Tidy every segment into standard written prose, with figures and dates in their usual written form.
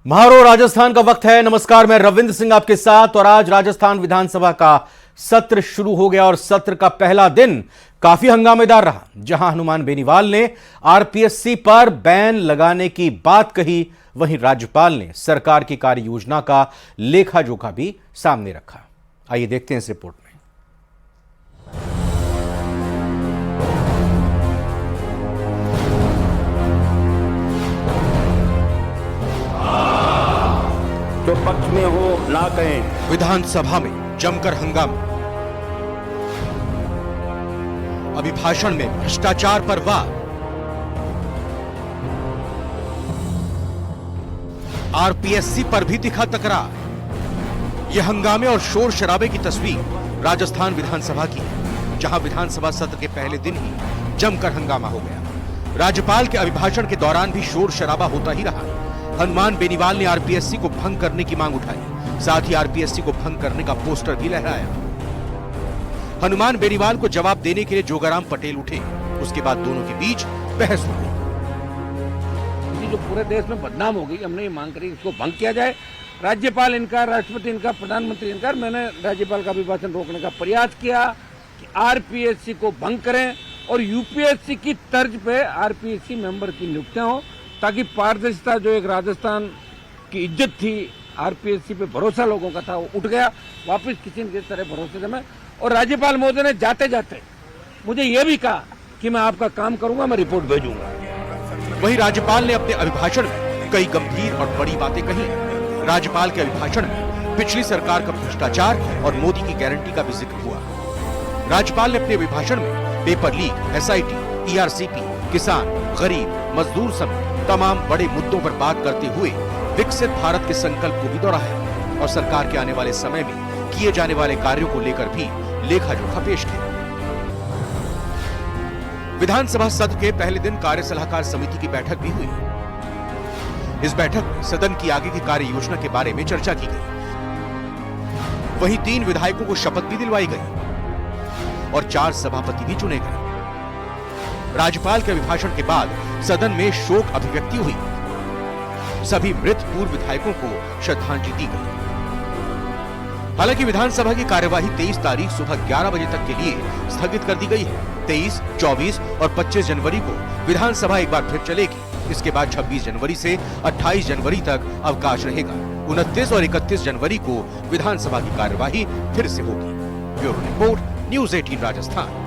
महारो राजस्थान का वक्त है। नमस्कार, मैं रविंद्र सिंह आपके साथ। और आज राजस्थान विधानसभा का सत्र शुरू हो गया और सत्र का पहला दिन काफी हंगामेदार रहा, जहां हनुमान बेनीवाल ने आरपीएससी पर बैन लगाने की बात कही, वहीं राज्यपाल ने सरकार की कार्य योजना का लेखा जोखा भी सामने रखा। आइए देखते हैं इस रिपोर्ट में। जो पक्ष में हो ना कहें। विधानसभा में जमकर हंगामा। अभिभाषण में भ्रष्टाचार पर वार। आरपीएससी पर भी दिखा तकरार। यह हंगामे और शोर शराबे की तस्वीर राजस्थान विधानसभा की है, जहां विधानसभा सत्र के पहले दिन ही जमकर हंगामा हो गया। राज्यपाल के अभिभाषण के दौरान भी शोर शराबा होता ही रहा। हनुमान बेनीवाल ने आरपीएससी को भंग करने की मांग उठाई, साथ ही आरपीएससी को भंग करने का पोस्टर भी लहराया। हनुमान बेनीवाल को जवाब देने के लिए जोगाराम पटेल उठे, उसके बाद दोनों के बीच बहस हो गई। जो पूरे देश में बदनाम हो गई, हमने ये मांग करी इसको भंग किया जाए। राज्यपाल इनकार, राष्ट्रपति इनकार, प्रधानमंत्री इनकार। मैंने राज्यपाल का अभिभाषण रोकने का प्रयास किया कि आरपीएससी को भंग करें और यूपीएससी की तर्ज पे आरपीएससी मेंबर की नियुक्तियां हो, ताकि पारदर्शिता, जो एक राजस्थान की इज्जत थी, आरपीएससी पे भरोसा लोगों का था, वो उठ गया। वापस किसी न किसी तरह भरोसे जमे। और राज्यपाल महोदय ने जाते जाते मुझे यह भी कहा कि मैं आपका काम करूंगा, मैं रिपोर्ट भेजूंगा। वहीं राज्यपाल ने अपने अभिभाषण में कई गंभीर और बड़ी बातें कही। राज्यपाल के अभिभाषण में पिछली सरकार का भ्रष्टाचार और मोदी की गारंटी का भी जिक्र हुआ। राज्यपाल ने अपने अभिभाषण में पेपर लीक, एसआईटी, ईआरसीपी, किसान, गरीब, मजदूर समेत तमाम बड़े मुद्दों पर बात करते हुए विकसित भारत के संकल्प को भी दोहराया और सरकार के आने वाले समय में किए जाने वाले कार्यों को लेकर भी लेखा जोखा पेश किया। विधानसभा सत्र के पहले दिन कार्य सलाहकार समिति की बैठक भी हुई। इस बैठक में सदन की आगे की कार्य योजना के बारे में चर्चा की गई। वहीं 3 विधायकों को शपथ भी दिलवाई गई और 4 सभापति भी चुने गए। राज्यपाल के अभिभाषण के बाद सदन में शोक अभिव्यक्ति हुई। सभी मृत पूर्व विधायकों को श्रद्धांजलि दी गई। हालांकि विधानसभा की कार्यवाही 23 तारीख सुबह 11 बजे तक के लिए स्थगित कर दी गई है। 23, 24 और 25 जनवरी को विधानसभा एक बार फिर चलेगी। इसके बाद 26 जनवरी से 28 जनवरी तक अवकाश रहेगा। 29 और 31 जनवरी को विधानसभा की कार्यवाही फिर से होगी। Bureau report, news 18 Rajasthan.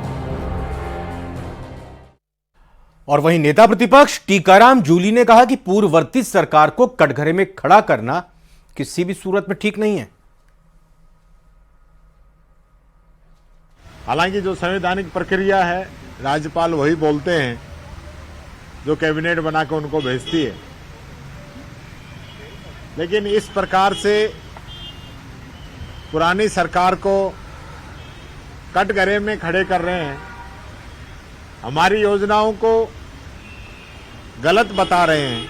और वहीं नेता प्रतिपक्ष टीकाराम जूली ने कहा कि पूर्ववर्ती सरकार को कटघरे में खड़ा करना किसी भी सूरत में ठीक नहीं है। हालांकि जो संवैधानिक प्रक्रिया है, राज्यपाल वही बोलते हैं जो कैबिनेट बना के उनको भेजती है। लेकिन इस प्रकार से पुरानी सरकार को कटघरे में खड़े कर रहे हैं, हमारी योजनाओं को गलत बता रहे हैं।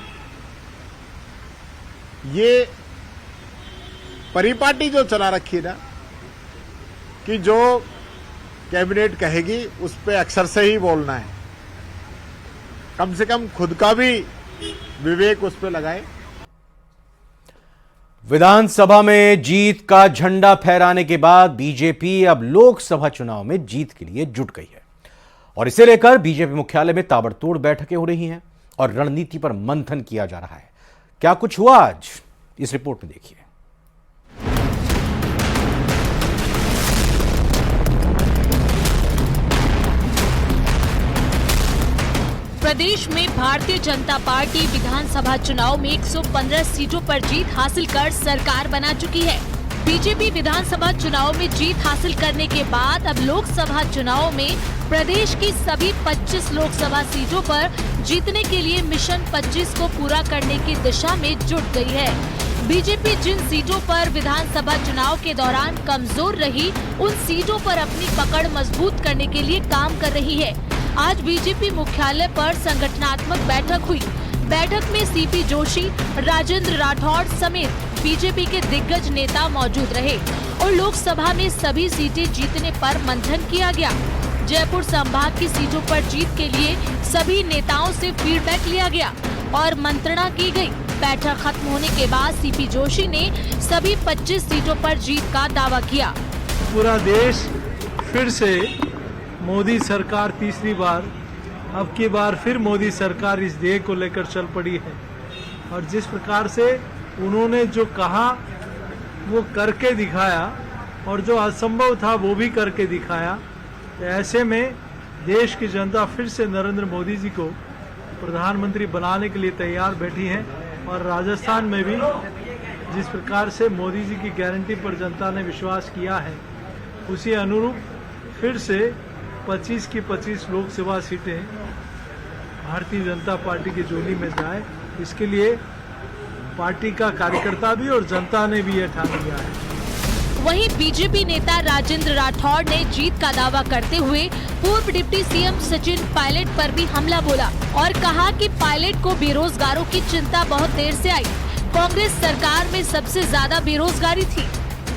ये परिपाटी जो चला रखी ना कि जो कैबिनेट कहेगी उस पे अक्षर से ही बोलना है, कम से कम खुद का भी विवेक उस पे लगाए। विधानसभा में जीत का झंडा फहराने के बाद बीजेपी अब लोकसभा चुनाव में जीत के लिए जुट गई है और इसे लेकर बीजेपी मुख्यालय में ताबड़तोड़ बैठकें हो रही हैं और रणनीति पर मंथन किया जा रहा है। क्या कुछ हुआ आज, इस रिपोर्ट में देखिए। प्रदेश में भारतीय जनता पार्टी विधानसभा चुनाव में 115 सीटों पर जीत हासिल कर सरकार बना चुकी है। बीजेपी विधानसभा चुनाव में जीत हासिल करने के बाद अब लोकसभा चुनाव में प्रदेश की सभी 25 लोकसभा सीटों पर जीतने के लिए मिशन 25 को पूरा करने की दिशा में जुट गई है। बीजेपी जिन सीटों पर विधानसभा चुनाव के दौरान कमजोर रही, उन सीटों पर अपनी पकड़ मजबूत करने के लिए काम कर रही है। आज बीजेपी मुख्यालय पर संगठनात्मक बैठक हुई। बैठक में सीपी जोशी, राजेंद्र राठौड़ समेत बीजेपी के दिग्गज नेता मौजूद रहे और लोकसभा में सभी सीटें जीतने पर मंथन किया गया। जयपुर संभाग की सीटों पर जीत के लिए सभी नेताओं से फीडबैक लिया गया और मंत्रणा की गई। बैठक खत्म होने के बाद सीपी जोशी ने सभी 25 सीटों पर जीत का दावा किया। पूरा देश फिर से मोदी सरकार तीसरी बार, अब की बार फिर मोदी सरकार इस ध्येय को लेकर चल पड़ी है और जिस प्रकार से उन्होंने जो कहा वो करके दिखाया और जो असंभव था वो भी करके दिखाया। तो ऐसे में देश की जनता फिर से नरेंद्र मोदी जी को प्रधानमंत्री बनाने के लिए तैयार बैठी है और राजस्थान में भी जिस प्रकार से मोदी जी की गारंटी पर जनता ने विश्वास किया है उसी अनुरूप फिर से 25 की 25 लोकसभा सीटें भारतीय जनता पार्टी की झोली में जाए, इसके लिए पार्टी का कार्यकर्ता भी और जनता ने भी यह ठान लिया है। वहीं बीजेपी नेता राजेंद्र राठौड़ ने जीत का दावा करते हुए पूर्व डिप्टी सीएम सचिन पायलट पर भी हमला बोला और कहा कि पायलट को बेरोजगारों की चिंता बहुत देर से आई। कांग्रेस सरकार में सबसे ज्यादा बेरोजगारी थी।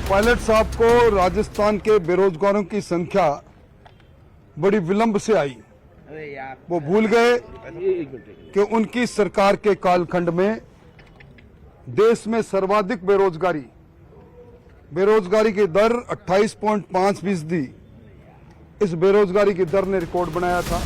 पायलट साहब को राजस्थान के बेरोजगारों की संख्या बड़ी विलंब से आई। वो भूल गए कि उनकी सरकार के कालखंड में देश में सर्वाधिक बेरोजगारी की दर 28.5%, इस बेरोजगारी की दर ने रिकॉर्ड बनाया था।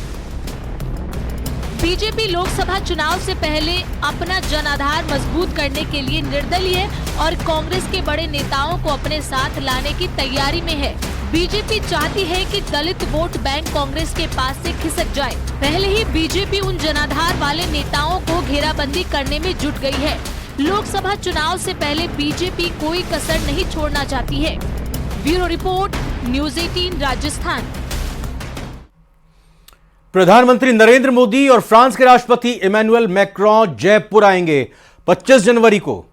बीजेपी लोकसभा चुनाव से पहले अपना जनाधार मजबूत करने के लिए निर्दलीय और कांग्रेस के बड़े नेताओं को अपने साथ लाने की तैयारी में है। बीजेपी चाहती है कि दलित वोट बैंक कांग्रेस के पास से खिसक जाए। पहले ही बीजेपी उन जनाधार वाले नेताओं को घेराबंदी करने में जुट गई है। लोकसभा चुनाव से पहले बीजेपी कोई कसर नहीं छोड़ना चाहती है। Bureau report, news 18 Rajasthan. प्रधानमंत्री नरेंद्र मोदी और फ्रांस के राष्ट्रपति इमैनुअल मैक्रों जयपुर आएंगे। 25 जनवरी को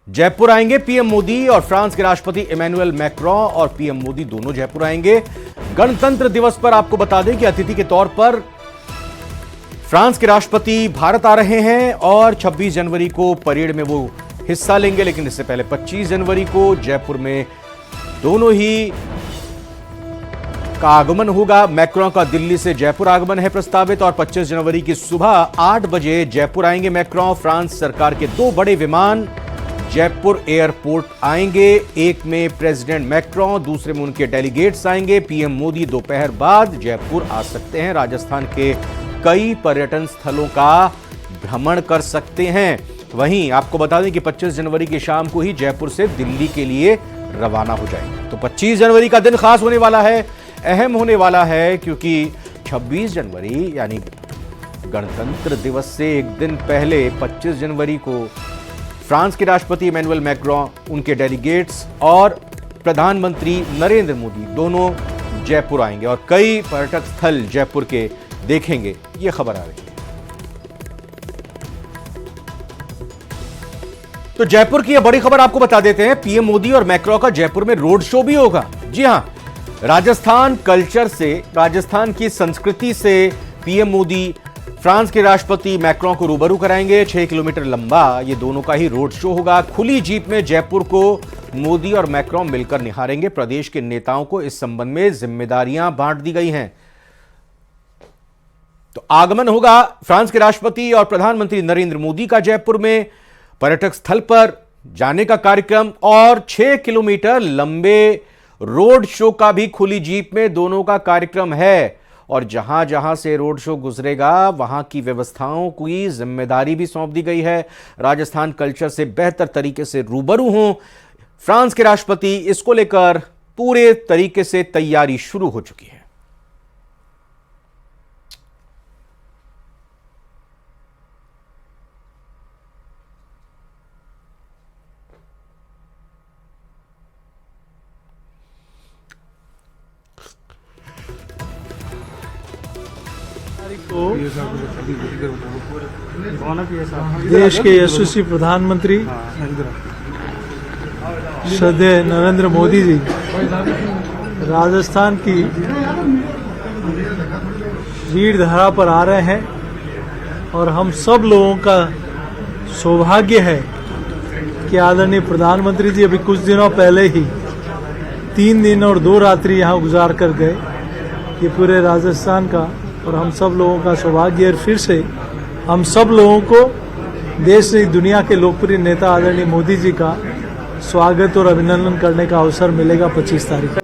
जयपुर आएंगे पीएम मोदी और फ्रांस के राष्ट्रपति इमैनुअल मैक्रों और पीएम मोदी दोनों जयपुर आएंगे। गणतंत्र दिवस पर आपको बता दें कि अतिथि के तौर पर फ्रांस के राष्ट्रपति भारत आ रहे हैं और 26 जनवरी को परेड में वो हिस्सा लेंगे, लेकिन इससे पहले 25 जनवरी को जयपुर में दोनों ही का आगमन होगा। मैक्रों का दिल्ली से जयपुर आगमन है प्रस्तावित और 25 जनवरी की सुबह 8 बजे जयपुर आएंगे मैक्रों। फ्रांस सरकार के 2 बड़े विमान जयपुर एयरपोर्ट आएंगे, एक में प्रेसिडेंट मैक्रों, दूसरे में उनके डेलीगेट्स आएंगे। पीएम मोदी दोपहर बाद जयपुर आ सकते हैं। राजस्थान के कई पर्यटन स्थलों का भ्रमण कर सकते हैं। वहीं आपको बता दें कि 25 जनवरी की शाम को ही जयपुर से दिल्ली के लिए रवाना हो जाएंगे। तो 25 जनवरी का दिन खास होने वाला है, अहम होने वाला है, क्योंकि 26 जनवरी यानी गणतंत्र दिवस से एक दिन पहले 25 जनवरी को फ्रांस के राष्ट्रपति इमैनुअल मैक्रों, उनके डेलीगेट्स और प्रधानमंत्री नरेंद्र मोदी दोनों जयपुर आएंगे और कई पर्यटक स्थल जयपुर के देखेंगे, ये खबर आ रही है। तो जयपुर की यह बड़ी खबर आपको बता देते हैं, पीएम मोदी और मैक्रों का जयपुर में रोड शो भी होगा। जी हां, राजस्थान कल्चर से, राजस्थान की संस्कृति से पीएम मोदी फ्रांस के राष्ट्रपति मैक्रों को रूबरू कराएंगे। 6 किलोमीटर लंबा ये दोनों का ही रोड शो होगा। खुली जीप में जयपुर को मोदी और मैक्रों मिलकर निहारेंगे। प्रदेश के नेताओं को इस संबंध में जिम्मेदारियां बांट दी गई हैं। तो आगमन होगा फ्रांस के राष्ट्रपति और प्रधानमंत्री नरेंद्र मोदी का जयपुर में, पर्यटक स्थल पर जाने का कार्यक्रम और 6 किलोमीटर लंबे रोड शो का भी खुली जीप में दोनों का कार्यक्रम है। और जहां जहां से रोड शो गुजरेगा वहां की व्यवस्थाओं की जिम्मेदारी भी सौंप दी गई है। राजस्थान कल्चर से बेहतर तरीके से रूबरू हों फ्रांस के राष्ट्रपति, इसको लेकर पूरे तरीके से तैयारी शुरू हो चुकी है। देश के यशस्वी प्रधानमंत्री श्रद्धेय नरेंद्र मोदी जी राजस्थान की रीढ़ धरा पर आ रहे हैं और हम सब लोगों का सौभाग्य है कि आदरणीय प्रधानमंत्री जी अभी कुछ दिनों पहले ही 3 दिन और 2 रात्रि यहाँ गुजार कर गए। ये पूरे राजस्थान का और हम सब लोगों का सौभाग्य है। फिर से हम सब लोगों को देश नहीं दुनिया के लोकप्रिय नेता आदरणीय मोदी जी का स्वागत और अभिनंदन करने का अवसर मिलेगा 25 तारीख।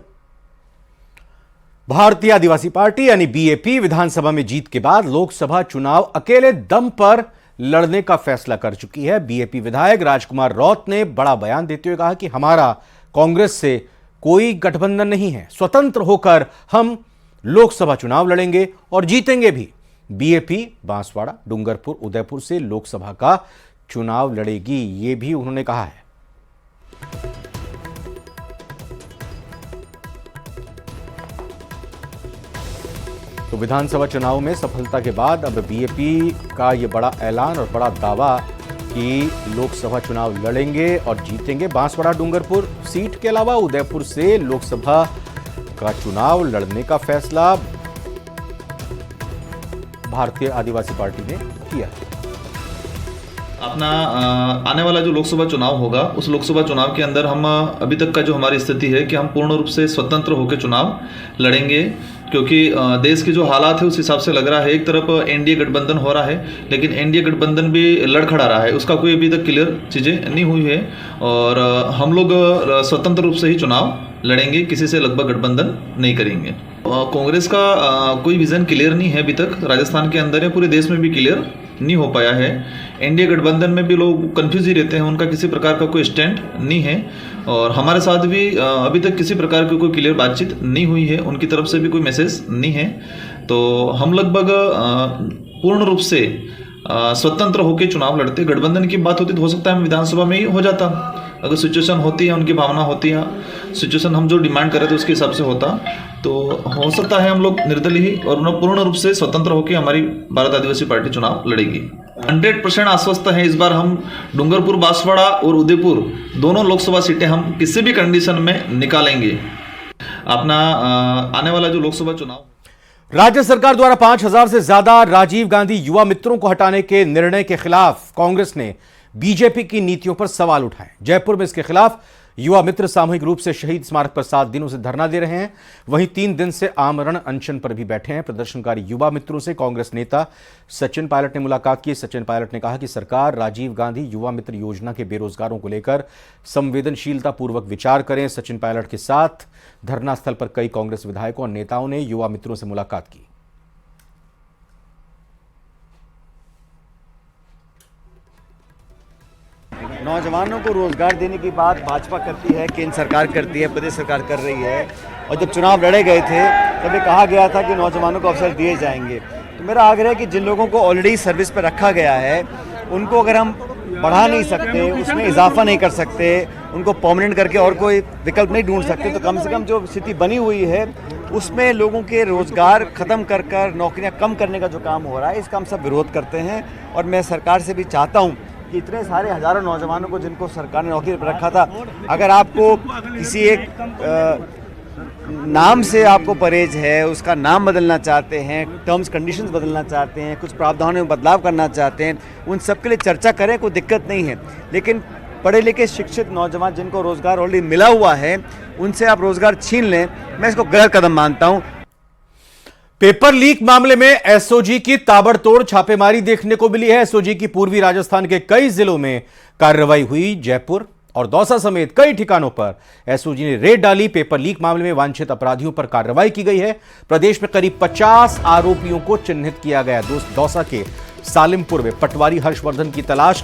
भारतीय आदिवासी पार्टी यानी बीएपी विधानसभा में जीत के बाद लोकसभा चुनाव अकेले दम पर लड़ने का फैसला कर चुकी है। बीएपी विधायक राजकुमार रौत ने बड़ा बयान देते हुए कहा कि हमारा कांग्रेस से कोई गठबंधन नहीं है, स्वतंत्र होकर हम लोकसभा चुनाव लड़ेंगे और जीतेंगे भी। बीएपी बांसवाड़ा, डूंगरपुर, उदयपुर से लोकसभा का चुनाव लड़ेगी, ये भी उन्होंने कहा है। तो विधानसभा चुनाव में सफलता के बाद अब बीएपी का यह बड़ा ऐलान और बड़ा दावा कि लोकसभा चुनाव लड़ेंगे और जीतेंगे। बांसवाड़ा डूंगरपुर सीट के अलावा उदयपुर से लोकसभा का चुनाव लड़ने का फैसला भारतीय आदिवासी पार्टी ने किया है। अपना आने वाला जो लोकसभा चुनाव होगा, उस लोकसभा चुनाव के अंदर हम अभी तक का जो हमारी स्थिति है कि हम पूर्ण रूप से स्वतंत्र होकर चुनाव लड़ेंगे, क्योंकि देश के जो हालात है उस हिसाब से लग रहा है। एक तरफ एनडीए गठबंधन हो रहा है, लेकिन एनडीए गठबंधन भी लड़खड़ा रहा है, उसका कोई अभी तक क्लियर चीज़ें नहीं हुई है और हम लोग स्वतंत्र रूप से ही चुनाव लड़ेंगे, किसी से लगभग गठबंधन नहीं करेंगे। कांग्रेस का कोई विजन क्लियर नहीं है अभी तक, राजस्थान के अंदर या पूरे देश में भी क्लियर नहीं हो पाया है। एनडीए गठबंधन में भी लोग कंफ्यूज ही रहते हैं, उनका किसी प्रकार का कोई स्टैंड नहीं है और हमारे साथ भी अभी तक किसी प्रकार की कोई क्लियर बातचीत नहीं हुई है, उनकी तरफ से भी कोई मैसेज नहीं है। तो हम लगभग पूर्ण रूप से स्वतंत्र होकर चुनाव लड़ते। गठबंधन की बात होती तो हो सकता है हम विधानसभा में ही हो जाता, अगर सिचुएशन होती है, उनकी भावना होती है, सिचुएशन हम जो डिमांड कर रहे थे उसके हिसाब से होता, तो हो सकता है हम लोग निर्दलीय ही और पूर्ण रूप से स्वतंत्र होकर हमारी भारत आदिवासी पार्टी चुनाव लड़ेगी। 100% आश्वस्त है इस बार हम डूंगरपुर, बांसवाड़ा और उदयपुर दोनों लोकसभा सीटें हम किसी भी कंडीशन में निकालेंगे। अपना आने वाला जो लोकसभा चुनाव, राज्य सरकार द्वारा 5000 से ज्यादा राजीव गांधी युवा मित्रों को हटाने के निर्णय के खिलाफ कांग्रेस ने बीजेपी की नीतियों पर सवाल उठाए। जयपुर में इसके खिलाफ युवा मित्र सामूहिक रूप से शहीद स्मारक पर 7 दिनों से धरना दे रहे हैं। वहीं 3 दिन से आमरण अनशन पर भी बैठे हैं। प्रदर्शनकारी युवा मित्रों से कांग्रेस नेता सचिन पायलट ने मुलाकात की। सचिन पायलट ने कहा कि सरकार राजीव गांधी युवा मित्र योजना के बेरोजगारों को लेकर संवेदनशीलता पूर्वक विचार करें। सचिन पायलट के साथ धरना स्थल पर कई कांग्रेस विधायकों और नेताओं ने युवा मित्रों से मुलाकात की। नौजवानों को रोजगार देने की बात भाजपा करती है, केंद्र सरकार करती है, प्रदेश सरकार कर रही है। और जब चुनाव लड़े गए थे तब ये कहा गया था कि नौजवानों को अवसर दिए जाएंगे। तो मेरा आग्रह है कि जिन लोगों को ऑलरेडी सर्विस पर रखा गया है उनको अगर हम बढ़ा नहीं सकते, उसमें इजाफा नहीं कर सकते, उनको परमानेंट करके और कोई विकल्प नहीं ढूंढ सकते, तो कम से कम जो स्थिति बनी हुई है उसमें लोगों के रोजगार खत्म कर कर नौकरियाँ कम करने का जो काम हो रहा है, इसका हम सब विरोध करते हैं। और मैं सरकार से भी चाहता हूँ कि इतने सारे हजारों नौजवानों को जिनको सरकार ने नौकरी पर रखा था, अगर आपको किसी एक नाम से आपको परहेज है, उसका नाम बदलना चाहते हैं, टर्म्स कंडीशंस बदलना चाहते हैं, कुछ प्रावधानों में बदलाव करना चाहते हैं, उन सब के लिए चर्चा करें, कोई दिक्कत नहीं है। लेकिन पढ़े लिखे शिक्षित नौजवान जिनको रोजगार ऑलरेडी मिला हुआ है उनसे आप रोजगार छीन लें, मैं इसको गलत कदम मानता हूं। पेपर लीक मामले में एसओजी की ताबड़तोड़ छापेमारी देखने को मिली है। एसओजी की पूर्वी राजस्थान के कई जिलों में कार्रवाई हुई। जयपुर और दौसा समेत कई ठिकानों पर एसओजी ने रेड डाली। पेपर लीक मामले में वांछित अपराधियों पर कार्रवाई की गई है। प्रदेश में करीब 50 आरोपियों को चिन्हित किया गया। दौसा के सालिमपुर में पटवारी हर्षवर्धन की तलाश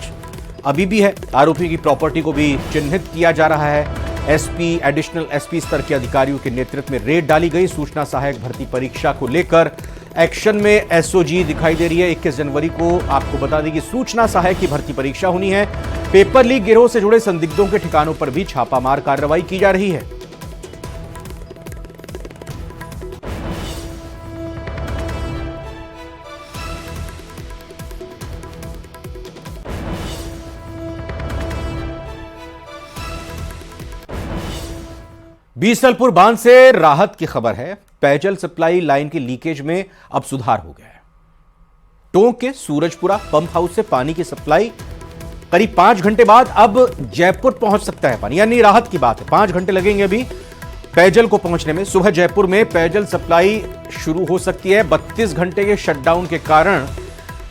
अभी भी है। आरोपी की प्रॉपर्टी को भी चिन्हित किया जा रहा है। एसपी, एडिशनल एसपी स्तर के अधिकारियों के नेतृत्व में रेड डाली गई। सूचना सहायक भर्ती परीक्षा को लेकर एक्शन में एसओजी दिखाई दे रही है। 21 जनवरी को आपको बता दें कि सूचना सहायक की भर्ती परीक्षा होनी है। पेपर लीक गिरोह से जुड़े संदिग्धों के ठिकानों पर भी छापामार कार्रवाई की जा रही है। बीसलपुर बांध से राहत की खबर है। पेयजल सप्लाई लाइन की लीकेज में अब सुधार हो गया है। टोंक के सूरजपुरा पंप हाउस से पानी की सप्लाई करीब 5 घंटे बाद अब जयपुर पहुंच सकता है पानी, यानी राहत की बात है। 5 घंटे लगेंगे अभी पेयजल को पहुंचने में। सुबह जयपुर में पेयजल सप्लाई शुरू हो सकती है। 32 घंटे के शटडाउन के कारण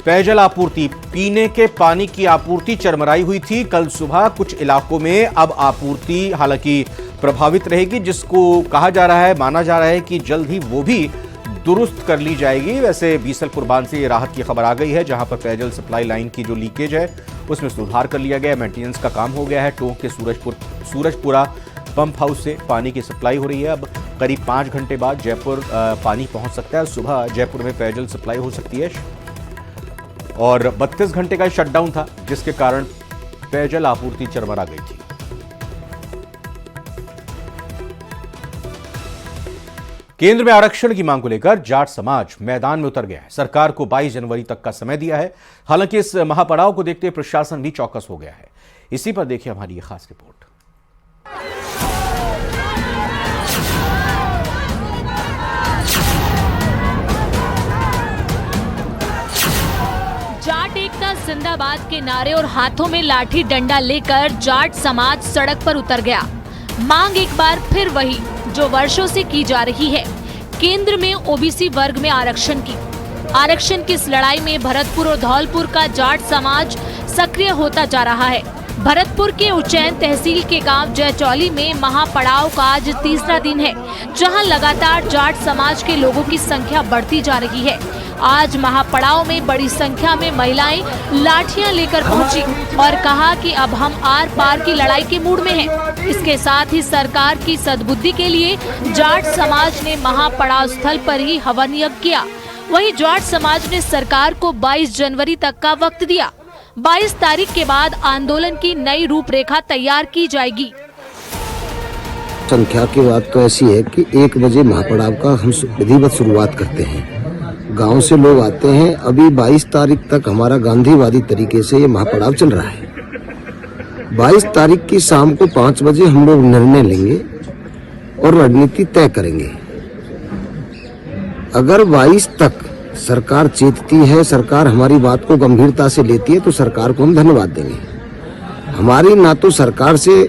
पेयजल आपूर्ति, पीने के पानी की आपूर्ति चरमराई हुई थी। कल सुबह कुछ इलाकों में अब आपूर्ति हालांकि प्रभावित रहेगी, जिसको कहा जा रहा है, माना जा रहा है कि जल्द ही वो भी दुरुस्त कर ली जाएगी। वैसे बीसलपुर बांध से ये राहत की खबर आ गई है, जहां पर पेयजल सप्लाई लाइन की जो लीकेज है उसमें सुधार कर लिया गया है। मेंटेनेंस का काम हो गया है। टोंक के सूरजपुरा पंप हाउस से पानी की सप्लाई हो रही है। अब करीब 5 घंटे बाद जयपुर पानी पहुंच सकता है। सुबह जयपुर में पेयजल सप्लाई हो सकती है और 32 घंटे का शटडाउन था, जिसके कारण पेयजल आपूर्ति चरमरा गई थी। केंद्र में आरक्षण की मांग को लेकर जाट समाज मैदान में उतर गया है। सरकार को 22 जनवरी तक का समय दिया है। हालांकि इस महापड़ाव को देखते प्रशासन भी चौकस हो गया है। इसी पर देखिए हमारी ये खास रिपोर्ट। जाट एकता जिंदाबाद के नारे और हाथों में लाठी डंडा लेकर जाट समाज सड़क पर उतर गया। मांग एक बार फिर वही जो वर्षों से की जा रही है, केंद्र में ओबीसी वर्ग में आरक्षण की। आरक्षण की इस लड़ाई में भरतपुर और धौलपुर का जाट समाज सक्रिय होता जा रहा है। भरतपुर के उज्जैन तहसील के गांव जयचौली में महापड़ाव का आज तीसरा दिन है, जहां लगातार जाट समाज के लोगों की संख्या बढ़ती जा रही है। आज महापड़ाव में बड़ी संख्या में महिलाएं लाठियां लेकर पहुंची और कहा कि अब हम आर पार की लड़ाई के मूड में हैं। इसके साथ ही सरकार की सद्बुद्धि के लिए जाट समाज ने महापड़ाव स्थल पर ही हवन यज्ञ किया। वहीं जाट समाज ने सरकार को 22 जनवरी तक का वक्त दिया। 22 तारीख के बाद आंदोलन की नई रूपरेखा तैयार की जाएगी। संख्या की बात तो ऐसी है कि 1 बजे महापड़ाव का हम विधिवत शुरुआत करते हैं। गांव से लोग आते हैं। अभी 22 तारीख तक हमारा गांधीवादी तरीके से ये महापड़ाव चल रहा है। 22 तारीख की शाम को 5 बजे हम लोग निर्णय लेंगे और रणनीति तय करेंगे। अगर 22 तक सरकार चेतती है, सरकार हमारी बात को गंभीरता से लेती है, तो सरकार को हम धन्यवाद देंगे। हमारी ना तो सरकार से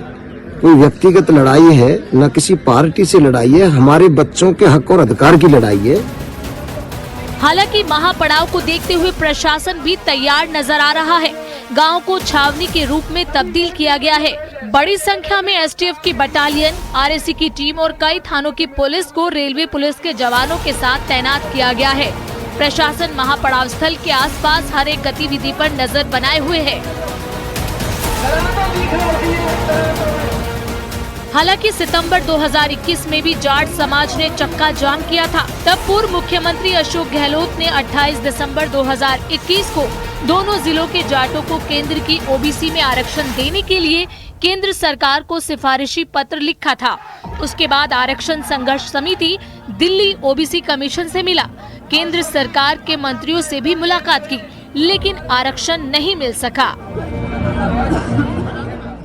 कोई व्यक्तिगत लड़ाई है, न किसी पार्टी से लड़ाई है, हमारे बच्चों के हक और अधिकार की लड़ाई है। हालांकि महापड़ाव को देखते हुए प्रशासन भी तैयार नजर आ रहा है। गांव को छावनी के रूप में तब्दील किया गया है। बड़ी संख्या में एसटीएफ की बटालियन, आरएसी की टीम और कई थानों की पुलिस को रेलवे पुलिस के जवानों के साथ तैनात किया गया है। प्रशासन महापड़ाव स्थल के आसपास हर एक गतिविधि पर नजर बनाए हुए है। हालांकि सितंबर 2021 में भी जाट समाज ने चक्का जाम किया था। तब पूर्व मुख्यमंत्री अशोक गहलोत ने 28 दिसंबर 2021 को दोनों जिलों के जाटों को केंद्र की ओबीसी में आरक्षण देने के लिए केंद्र सरकार को सिफारिशी पत्र लिखा था। उसके बाद आरक्षण संघर्ष समिति दिल्ली ओबीसी कमीशन से मिला। केंद्र सरकार के मंत्रियों से भी मुलाकात की, लेकिन आरक्षण नहीं मिल सका।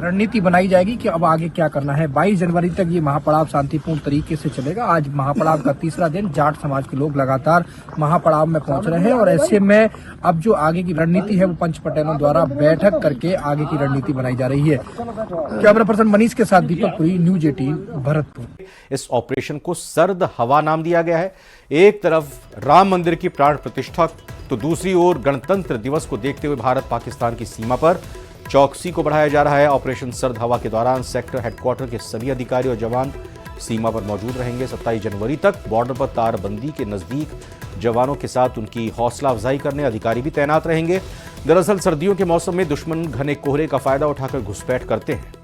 रणनीति बनाई जाएगी कि अब आगे क्या करना है। 22 जनवरी तक ये महापड़ाव शांतिपूर्ण तरीके से चलेगा। आज महापड़ाव का तीसरा दिन, जाट समाज के लोग लगातार महापड़ाव में पहुंच रहे हैं और ऐसे में अब जो आगे की रणनीति है वो पंच पटेलों द्वारा बैठक करके आगे की रणनीति बनाई जा रही है। कैमरा पर्सन मनीष के साथ दीपक पुरी, न्यूज 18 भरतपुर। इस ऑपरेशन को सर्द हवा नाम दिया गया है। एक तरफ राम मंदिर की प्राण प्रतिष्ठा तो दूसरी ओर गणतंत्र दिवस को देखते हुए भारत पाकिस्तान की सीमा पर चौकसी को बढ़ाया जा रहा है। ऑपरेशन सर्द हवा के दौरान सेक्टर हेडक्वार्टर के सभी अधिकारी और जवान सीमा पर मौजूद रहेंगे। 27 जनवरी तक बॉर्डर पर तारबंदी के नजदीक जवानों के साथ उनकी हौसला अफजाई करने अधिकारी भी तैनात रहेंगे। दरअसल सर्दियों के मौसम में दुश्मन घने कोहरे का फायदा उठाकर घुसपैठ करते हैं।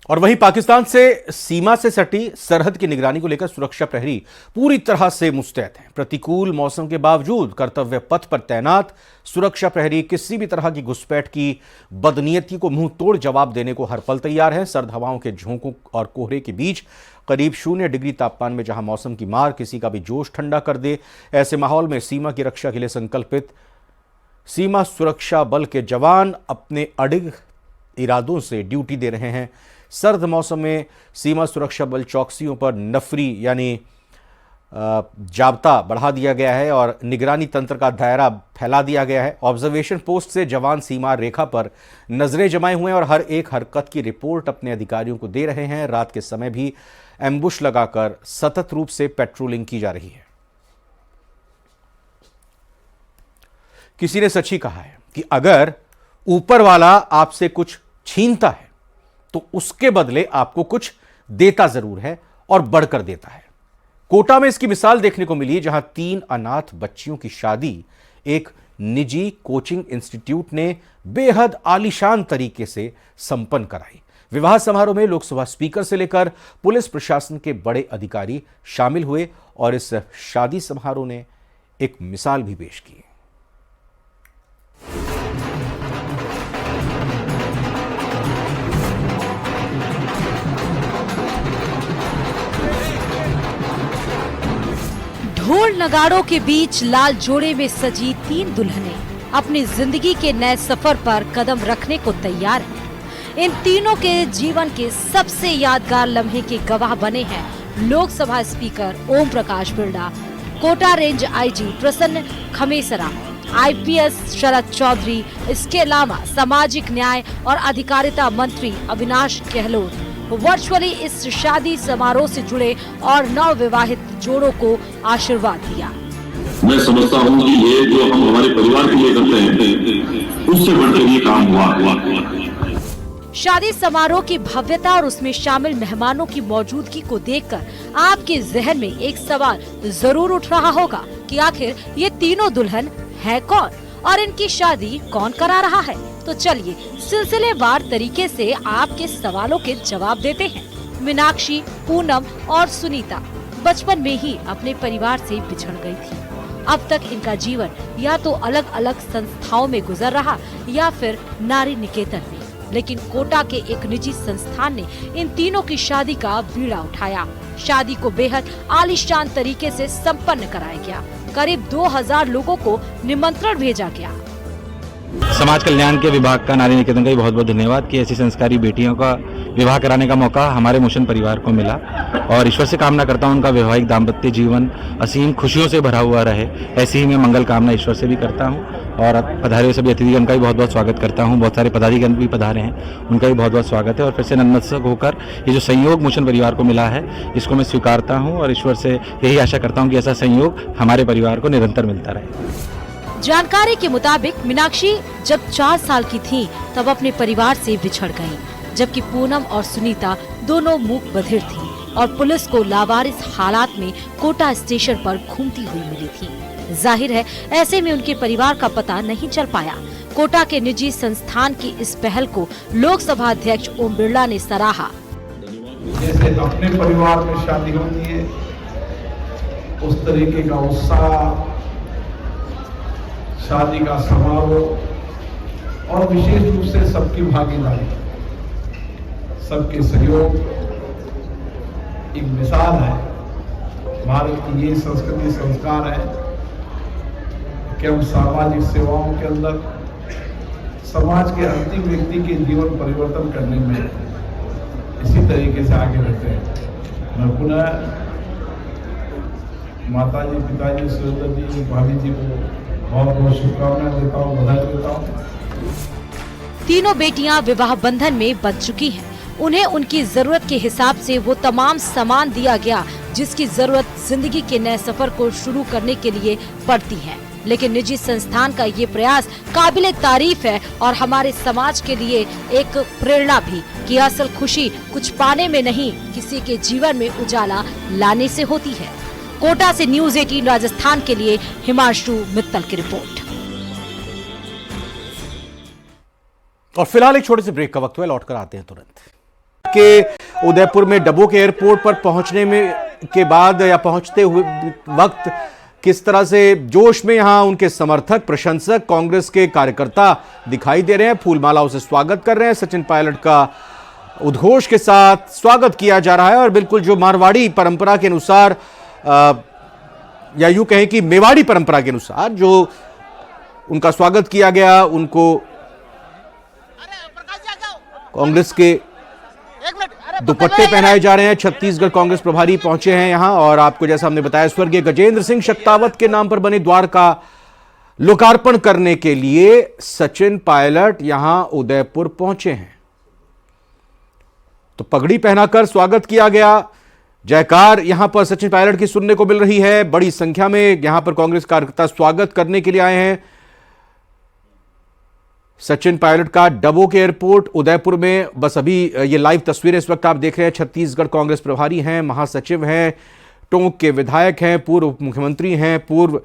और वहीं पाकिस्तान से सीमा से सटी सरहद की निगरानी को लेकर सुरक्षा प्रहरी पूरी तरह से मुस्तैद हैं। प्रतिकूल मौसम के बावजूद कर्तव्य पथ पर तैनात सुरक्षा प्रहरी किसी भी तरह की घुसपैठ की बदनीयती को मुंह तोड़ जवाब देने को हर पल तैयार हैं। सर्द हवाओं के झोंकों और कोहरे के बीच करीब 0 डिग्री तापमान में जहां मौसम की मार किसी का भी जोश ठंडा कर दे, ऐसे माहौल में सीमा की रक्षा के लिए संकल्पित सीमा सुरक्षा बल के जवान अपने अडिग इरादों से ड्यूटी दे रहे हैं। सर्द मौसम में सीमा सुरक्षा बल चौकसियों पर नफरी यानी जाब्ता बढ़ा दिया गया है और निगरानी तंत्र का दायरा फैला दिया गया है। ऑब्जर्वेशन पोस्ट से जवान सीमा रेखा पर नजरें जमाए हुए हैं और हर एक हरकत की रिपोर्ट अपने अधिकारियों को दे रहे हैं। रात के समय भी एम्बुश लगाकर सतत रूप से पेट्रोलिंग की जा रही है। किसी ने सच ही कहा है कि अगर ऊपर वाला आपसे कुछ छीनता है तो उसके बदले आपको कुछ देता जरूर है और बढ़कर देता है। कोटा में इसकी मिसाल देखने को मिली, जहां 3 अनाथ बच्चियों की शादी एक निजी कोचिंग इंस्टीट्यूट ने बेहद आलीशान तरीके से संपन्न कराई। विवाह समारोह में लोकसभा स्पीकर से लेकर पुलिस प्रशासन के बड़े अधिकारी शामिल हुए और इस शादी समारोह ने एक मिसाल भी पेश की। ढोल नगाड़ों के बीच लाल जोड़े में सजी 3 दुल्हनें अपनी जिंदगी के नए सफर पर कदम रखने को तैयार हैं। इन तीनों के जीवन के सबसे यादगार लम्हे के गवाह बने हैं Lok Sabha speaker Om Prakash Birla, Kota range IG प्रसन्न खमेसरा, आईपीएस शरद चौधरी, इसके अलावा सामाजिक न्याय और अधिकारिता मंत्री अविनाश गहलोत। वर्चुअली इस शादी समारोह से जुड़े और नवविवाहित जोड़ों को आशीर्वाद दिया। मैं समझता हूँ कि ये जो हम हमारे परिवार के लिए करते हैं उससे बढ़कर ये काम हुआ। शादी समारोह की भव्यता और उसमें शामिल मेहमानों की मौजूदगी को देखकर आपके जहन में एक सवाल जरूर उठ रहा होगा कि आखिर ये तीनों दुल्हन है कौन और इनकी शादी कौन करा रहा है। तो चलिए सिलसिलेवार तरीके से आपके सवालों के जवाब देते हैं। मीनाक्षी, पूनम और सुनीता बचपन में ही अपने परिवार से बिछड़ गई थी। अब तक इनका जीवन या तो अलग अलग संस्थाओं में गुजर रहा या फिर नारी निकेतन में, लेकिन कोटा के एक निजी संस्थान ने इन तीनों की शादी का बीड़ा उठाया। शादी को बेहद आलीशान तरीके से संपन्न कराया गया। करीब 2000 लोगों को निमंत्रण भेजा गया। समाज कल्याण के विभाग का नारी निकेतन का भी बहुत बहुत धन्यवाद कि ऐसी संस्कारी बेटियों का विवाह कराने का मौका हमारे मुशन परिवार को मिला और ईश्वर से कामना करता हूं उनका वैवाहिक दाम्पत्य जीवन असीम खुशियों से भरा हुआ रहे। ऐसी ही मैं मंगल कामना ईश्वर से भी करता हूं और पधारे हुए सभी अतिथिगण का भी बहुत बहुत स्वागत करता हूं। बहुत सारे पदाधिकारी भी पधारे हैं, उनका भी बहुत बहुत स्वागत है और फिर से नतमस्तक होकर ये जो संयोग मुशन परिवार को मिला है इसको मैं स्वीकारता हूँ और ईश्वर से यही आशा करता हूँ कि ऐसा संयोग हमारे परिवार को निरंतर मिलता रहे। जानकारी के मुताबिक मीनाक्षी जब 4 साल की थी तब अपने परिवार से बिछड़ गईं, जबकि पूनम और सुनीता दोनों मूक बधिर थीं और पुलिस को लावारिस हालात में कोटा स्टेशन पर घूमती हुई मिली थी। जाहिर है ऐसे में उनके परिवार का पता नहीं चल पाया। कोटा के निजी संस्थान की इस पहल को लोकसभा अध्यक्ष ओम बिरला ने सराहा। जैसे अपने परिवार में शादी होती है उस तरीके का उत्साह, शादी का समारोह और विशेष रूप से सबकी भागीदारी, सबके सहयोग एक मिसाल है। भारत की ये संस्कृति संस्कार है कि हम सामाजिक सेवाओं के अंदर समाज के अंतिम व्यक्ति के जीवन परिवर्तन करने में इसी तरीके से आगे रहते हैं। मैं पुनः माताजी, पिताजी, सुरेंद्र जी, भाभी जी को बहुत बहुत शुभकामनाएं देता हूँ, बधाई देता हूँ। तीनों बेटियां विवाह बंधन में बंध चुकी हैं। उन्हें उनकी जरूरत के हिसाब से वो तमाम सामान दिया गया जिसकी जरूरत जिंदगी के नए सफर को शुरू करने के लिए पड़ती है। लेकिन निजी संस्थान का ये प्रयास काबिले तारीफ है और हमारे समाज के लिए एक प्रेरणा भी कि असल खुशी कुछ पाने में नहीं, किसी के जीवन में उजाला लाने से होती है। कोटा से न्यूज़ 18 राजस्थान के लिए हिमांशु मित्तल की रिपोर्ट। और फिलहाल एक छोटे से ब्रेक का वक्त हुआ, लौटकर आते हैं तुरंत। के उदयपुर में डबोक एयरपोर्ट पर पहुंचने में के बाद या पहुंचते हुए वक्त किस तरह से जोश में यहां उनके समर्थक, प्रशंसक, कांग्रेस के कार्यकर्ता दिखाई दे रहे हैं। फूलमालाओं से स्वागत कर रहे हैं। सचिन पायलट का उद्घोष के साथ स्वागत किया जा रहा है और बिल्कुल जो मारवाड़ी परंपरा के अनुसार या यूं कहें कि मेवाड़ी परंपरा के अनुसार जो उनका स्वागत किया गया, उनको कांग्रेस के दुपट्टे पहनाए जा रहे हैं। छत्तीसगढ़ कांग्रेस प्रभारी पहुंचे हैं यहां और आपको जैसा हमने बताया स्वर्गीय गजेंद्र सिंह शक्तावत के नाम पर बने द्वार का लोकार्पण करने के लिए सचिन पायलट यहां उदयपुर पहुंचे हैं। तो पगड़ी पहनाकर स्वागत किया गया। जयकार यहां पर सचिन पायलट की सुनने को मिल रही है। बड़ी संख्या में यहां पर कांग्रेस कार्यकर्ता स्वागत करने के लिए आए हैं। सचिन पायलट का डबोक एयरपोर्ट उदयपुर में बस अभी ये लाइव तस्वीरें इस वक्त आप देख रहे हैं। छत्तीसगढ़ कांग्रेस प्रभारी हैं, महासचिव हैं, टोंक के विधायक हैं, पूर्व उप मुख्यमंत्री हैं, पूर्व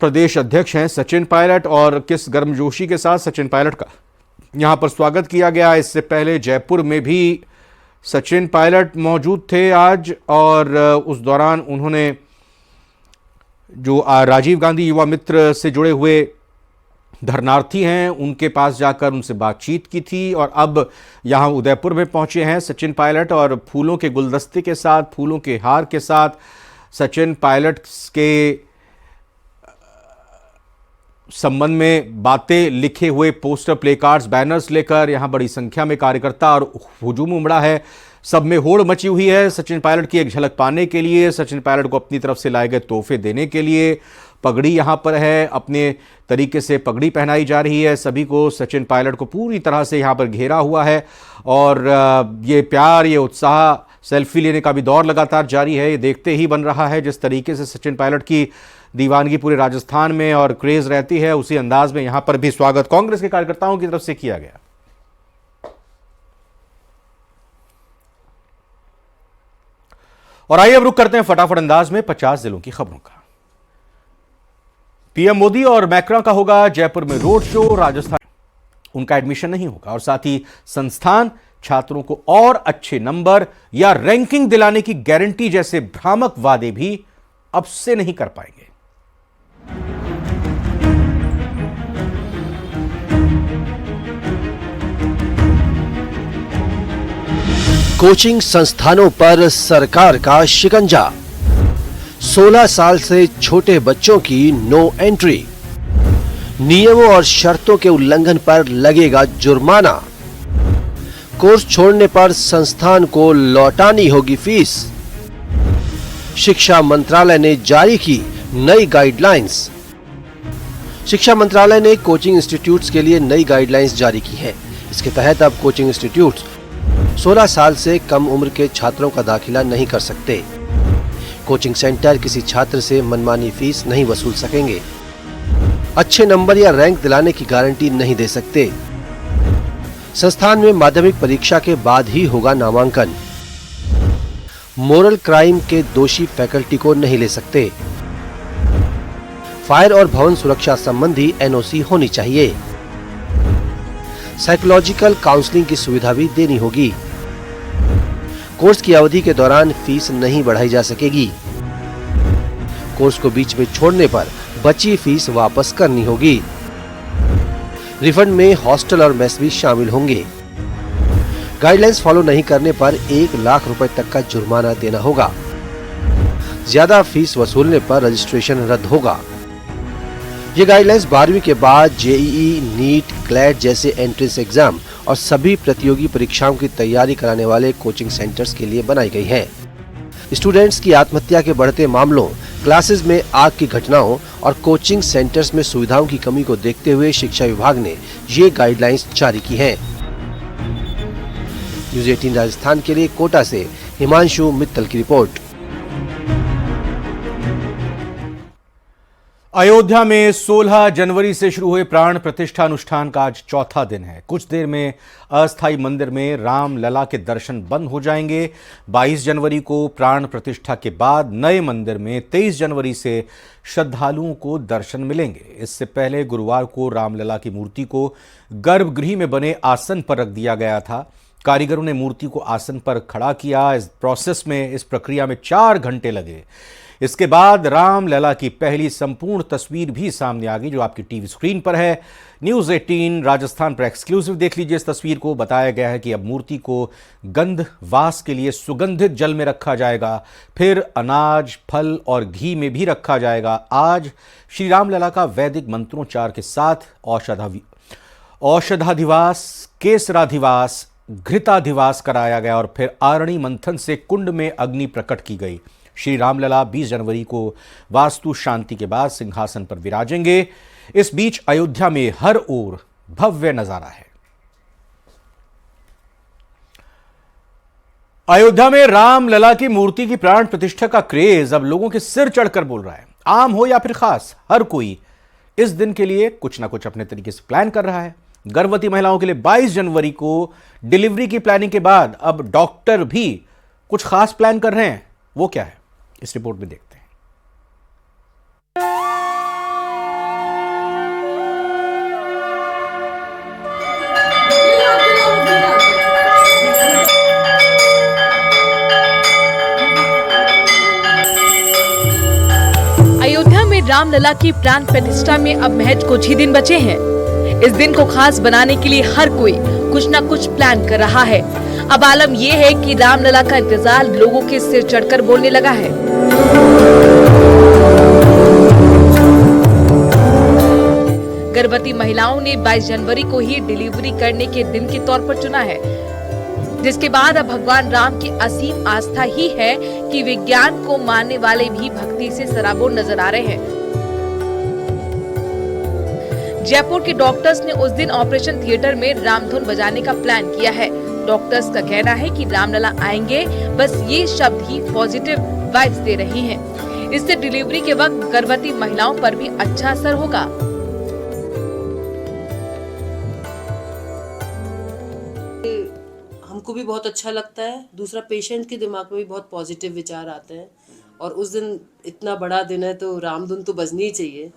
प्रदेश अध्यक्ष हैं सचिन पायलट और किस गर्मजोशी के साथ सचिन पायलट का यहां पर स्वागत किया गया। इससे पहले जयपुर में भी सचिन पायलट मौजूद थे आज और उस दौरान उन्होंने जो राजीव गांधी युवा मित्र से जुड़े हुए धरनार्थी हैं उनके पास जाकर उनसे बातचीत की थी और अब यहां उदयपुर में पहुंचे हैं सचिन पायलट और फूलों के गुलदस्ते के साथ, फूलों के हार के साथ सचिन पायलट के संबंध में बातें लिखे हुए पोस्टर, प्लेकार्ड्स, बैनर्स लेकर यहां बड़ी संख्या में कार्यकर्ता और हुजूम उमड़ा है। सब में होड़ मची हुई है सचिन पायलट की एक झलक पाने के लिए, सचिन पायलट को अपनी तरफ से लाए गए तोहफे देने के लिए। पगड़ी यहां पर है, अपने तरीके से पगड़ी पहनाई जा रही है सभी को। सचिन पायलट को पूरी तरह से यहां पर घेरा हुआ है और ये प्यार, ये उत्साह, सेल्फी लेने का भी दौर लगातार जारी है। ये देखते ही बन रहा है जिस तरीके से सचिन पायलट की दीवानगी पूरे राजस्थान में और क्रेज रहती है, उसी अंदाज में यहां पर भी स्वागत कांग्रेस के कार्यकर्ताओं की तरफ से किया गया। और आइए अब रुक करते हैं फटाफट अंदाज में 50 जिलों की खबरों का। पीएम मोदी और मैक्रों का होगा जयपुर में रोड शो। राजस्थान उनका एडमिशन नहीं होगा और साथ ही संस्थान छात्रों को और अच्छे नंबर या रैंकिंग दिलाने की गारंटी जैसे भ्रामक वादे भी अब से नहीं कर पाएंगे। कोचिंग संस्थानों पर सरकार का शिकंजा। 16 साल से छोटे बच्चों की नो एंट्री। नियमों और शर्तों के उल्लंघन पर लगेगा जुर्माना। कोर्स छोड़ने पर संस्थान को लौटानी होगी फीस। शिक्षा मंत्रालय ने जारी की नई गाइडलाइंस। शिक्षा मंत्रालय ने कोचिंग इंस्टीट्यूट्स के लिए नई गाइडलाइंस जारी की है। इसके तहत अब कोचिंग इंस्टीट्यूट्स 16 साल से कम उम्र के छात्रों का दाखिला नहीं कर सकते। कोचिंग सेंटर किसी छात्र से मनमानी फीस नहीं वसूल सकेंगे। अच्छे नंबर या रैंक दिलाने की गारंटी नहीं दे सकते। संस्थान में माध्यमिक परीक्षा के बाद ही होगा नामांकन। मोरल क्राइम के दोषी फैकल्टी को नहीं ले सकते। फायर और भवन सुरक्षा संबंधी एनओसी होनी चाहिए। साइकोलॉजिकल काउंसलिंग की सुविधा भी देनी होगी। कोर्स की अवधि के दौरान फीस नहीं बढ़ाई जा सकेगी। कोर्स को बीच में छोड़ने पर बची फीस वापस करनी होगी। रिफंड में हॉस्टल और मेस भी शामिल होंगे। गाइडलाइंस फॉलो नहीं करने पर 1 लाख रुपए तक का जुर्माना देना होगा। ज्यादा फीस वसूलने पर रजिस्ट्रेशन रद्द होगा। ये गाइडलाइंस 12वीं के बाद जेईई, नीट, क्लैट जैसे एंट्रेंस एग्जाम और सभी प्रतियोगी परीक्षाओं की तैयारी कराने वाले कोचिंग सेंटर्स के लिए बनाई गई है। स्टूडेंट्स की आत्महत्या के बढ़ते मामलों, क्लासेस में आग की घटनाओं और कोचिंग सेंटर्स में सुविधाओं की कमी को देखते हुए शिक्षा विभाग ने ये गाइडलाइंस जारी की हैं। न्यूज़ 18 राजस्थान के लिए कोटा से हिमांशु मित्तल की रिपोर्ट। अयोध्या में 16 जनवरी से शुरू हुए प्राण प्रतिष्ठा अनुष्ठान का आज चौथा दिन है। कुछ देर में अस्थायी मंदिर में राम लला के दर्शन बंद हो जाएंगे। 22 जनवरी को प्राण प्रतिष्ठा के बाद नए मंदिर में 23 जनवरी से श्रद्धालुओं को दर्शन मिलेंगे। इससे पहले गुरुवार को रामलला की मूर्ति को गर्भगृह में बने आसन पर रख दिया गया था। कारीगरों ने मूर्ति को आसन पर खड़ा किया। इस प्रक्रिया में 4 घंटे लगे। इसके बाद रामलला की पहली संपूर्ण तस्वीर भी सामने आ गई, जो आपकी टीवी स्क्रीन पर है। न्यूज़ 18 राजस्थान पर एक्सक्लूसिव देख लीजिए इस तस्वीर को। बताया गया है कि अब मूर्ति को गंध वास के लिए सुगंधित जल में रखा जाएगा, फिर अनाज, फल और घी में भी रखा जाएगा। आज श्री रामलला का वैदिक मंत्रोच्चार के साथ औषधाधिवास, केसराधिवास, घृताधिवास कराया गया और फिर आरणी मंथन से कुंड में अग्नि प्रकट की गई। श्री रामलला 20 जनवरी को वास्तु शांति के बाद सिंहासन पर विराजेंगे। इस बीच अयोध्या में हर ओर भव्य नजारा है। अयोध्या में रामलला की मूर्ति की प्राण प्रतिष्ठा का क्रेज अब लोगों के सिर चढ़कर बोल रहा है। आम हो या फिर खास, हर कोई इस दिन के लिए कुछ ना कुछ अपने तरीके से प्लान कर रहा है। गर्भवती महिलाओं के लिए 22 जनवरी को डिलीवरी की प्लानिंग के बाद अब डॉक्टर भी कुछ खास प्लान कर रहे हैं। वो क्या है, इस रिपोर्ट में देखते हैं। अयोध्या में रामलला की प्राण प्रतिष्ठा में अब महज कुछ ही दिन बचे हैं। इस दिन को खास बनाने के लिए हर कोई कुछ न कुछ प्लान कर रहा है। अब आलम ये है कि रामलला का इंतजार लोगों के सिर चढ़कर बोलने लगा है। गर्भवती महिलाओं ने 22 जनवरी को ही डिलीवरी करने के दिन के तौर पर चुना है, जिसके बाद अब भगवान राम की असीम आस्था ही है कि विज्ञान को मानने वाले भी भक्ति से सराबोर नजर आ रहे हैं। जयपुर के डॉक्टर्स ने उस दिन ऑपरेशन थिएटर में रामधुन बजाने का प्लान किया है। डॉक्टर्स का कहना है कि रामलला आएंगे, बस ये शब्द ही पॉजिटिव वाइब्स दे रही हैं। इससे डिलीवरी के वक्त गर्भवती महिलाओं पर भी अच्छा असर होगा। हमको भी बहुत अच्छा लगता है। दूसरा, पेशेंट के दिमाग में भी बहुत पॉजिटिव विचार आते हैं और उस दिन इतना बड़ा दिन है तो रामधुन तो बजनी ही चाहिए।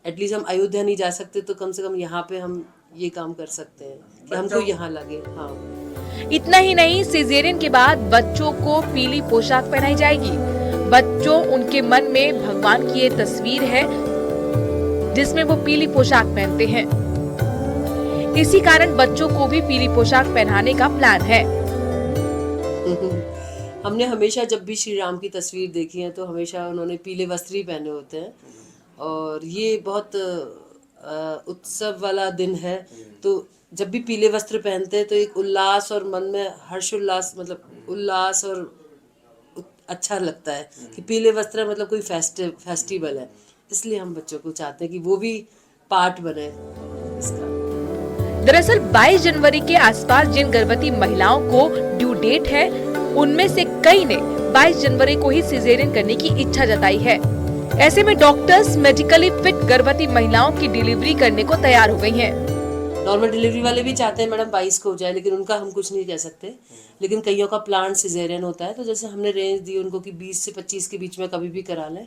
एटलीस्ट हम अयोध्या नहीं जा सकते तो कम से कम यहाँ पे हम ये काम कर सकते हैं कि हमको यहाँ लगे। हाँ, इतना ही नहीं, सिजेरियन के बाद बच्चों को पीली पोशाक पहनाई जाएगी। बच्चों, उनके मन में भगवान की ये तस्वीर है जिसमें वो पीली पोशाक पहनते हैं। इसी कारण बच्चों को भी पीली पोशाक पहनाने का प्लान है। हमने हमेशा जब भी श्री राम की तस्वीर देखी है तो हमेशा उन्होंने पीले वस्त्र ही पहने होते हैं और ये बहुत उत्सव वाला दिन है। तो जब भी पीले वस्त्र पहनते हैं तो एक उल्लास और मन में हर्षोल्लास, मतलब उल्लास और अच्छा लगता है कि पीले वस्त्र मतलब कोई फेस्टिवल है। इसलिए हम बच्चों को चाहते हैं कि वो भी पार्ट बने इसका। दरअसल 22 जनवरी के आसपास जिन गर्भवती महिलाओं को ड्यू डेट है, उनमें से कई ने 22 जनवरी को ही सिजेरियन करने की इच्छा जताई है। ऐसे में डॉक्टर्स मेडिकली फिट गर्भवती महिलाओं की डिलीवरी करने को तैयार हो गई हैं। नॉर्मल डिलीवरी वाले भी चाहते हैं मैडम 22 को हो जाए, लेकिन उनका हम कुछ नहीं कह सकते। लेकिन कईयों का प्लान सिजेरियन होता है, तो जैसे हमने रेंज दी उनको कि 20 से 25 के बीच में कभी भी करा लें।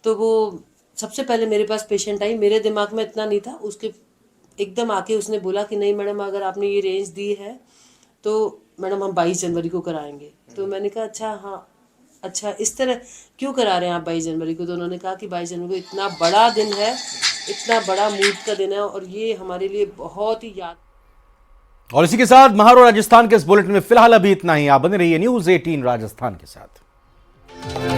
तो वो सबसे पहले मेरे पास पेशेंट आई, मेरे दिमाग में इतना नहीं था, उसके एकदम आके उसने बोला कि नहीं मैडम, अगर आपने ये रेंज दी है तो मैडम हम 22 जनवरी को कराएंगे। तो मैंने कहा अच्छा, हाँ अच्छा, इस तरह क्यों करा रहे हैं आप 22 जनवरी को? तो उन्होंने कहा कि 22 जनवरी को इतना बड़ा दिन है, इतना बड़ा मूड का दिन है और ये हमारे लिए बहुत ही याद। और इसी के साथ महारो राजस्थान के इस बुलेटिन में फिलहाल अभी इतना ही। आप बने रहिए न्यूज़ 18 राजस्थान के साथ।